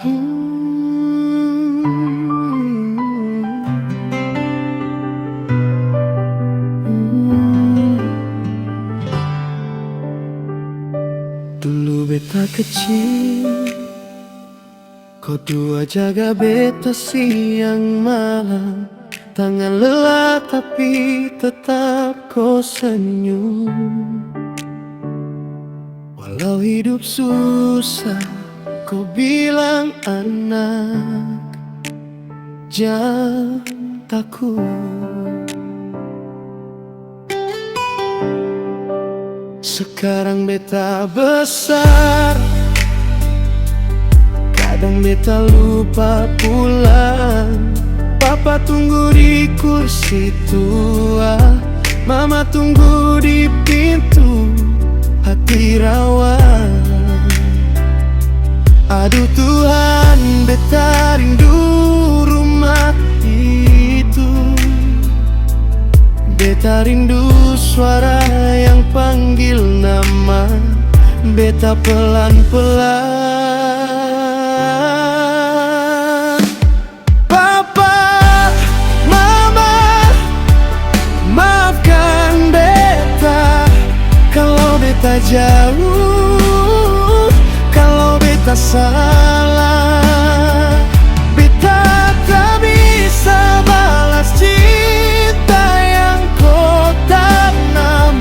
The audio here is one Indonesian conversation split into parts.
Dulu beta kecil, kau dua jaga beta siang malam. Tangan lelah tapi tetap kau senyum. Walau hidup susah, kau bilang anak, jangan takut. Sekarang beta besar, kadang beta lupa pulang. Papa tunggu di kursi tua, mama tunggu di pintu hati rawan. Aduh Tuhan, beta rindu rumah itu. Beta rindu suara yang panggil nama beta pelan-pelan. Papa, mama, maafkan beta kalau beta jauh, kalau beta salah. Beta tak bisa balas cinta yang kau tanam.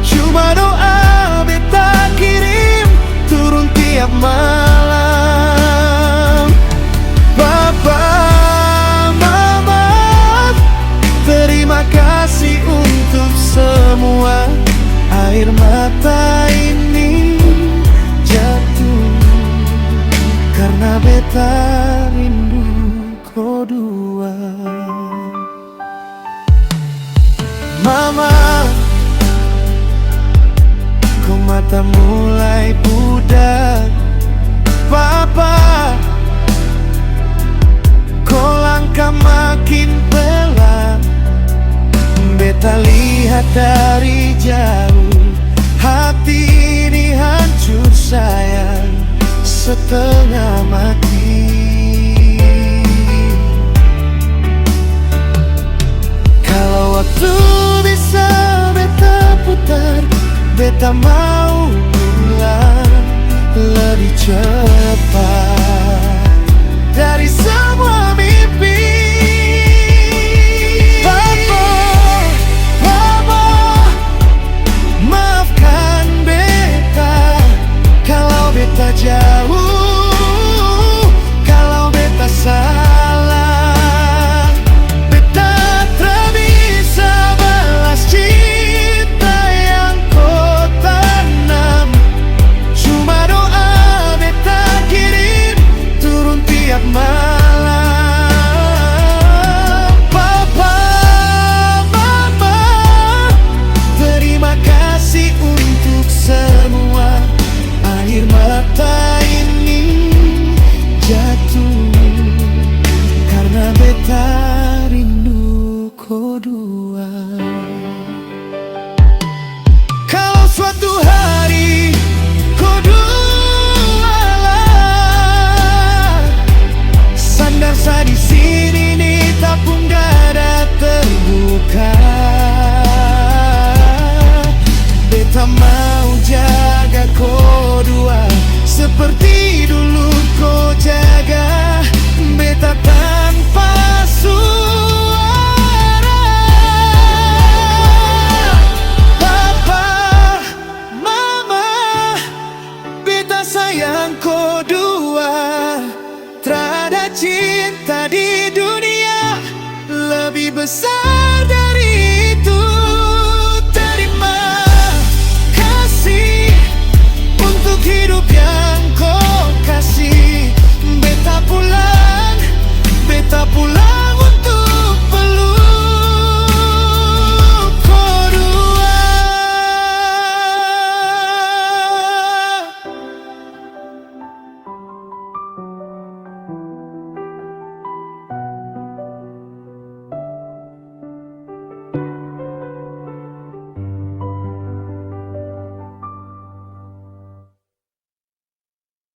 Cuma doa beta kirim turun tiap malam. Papa, mama, terima kasih untuk semua. Air mata ini jatuh karena beta rindu kau dua. Mama, kau mata mulai budak. Papa, kau langkah makin pelan. Beta lihat dari jauh, hati ini hancur sayang, setengah mati. Kalau waktu bisa beta putar, beta mau pulang lebih cepat dari semua mimpi. Papa, mama, maafkan beta kalau beta jauh, kalau beta salah. Beta tak bisa balas cinta yang kau tanam. Cuma doa beta kirim turun tiap malam. Papa, mama, terima kasih untuk semua. Air mata ini jatuh karena beta rindu kau dua. Kalau suatu hari kau dua sandar sa di sini nih, tapung dada terbuka. Beta mau jaga kau dua seperti dulu kau jaga beta tanpa suara. Papa, mama, beta sayang kau dua. Trada cinta di dunia lebih besar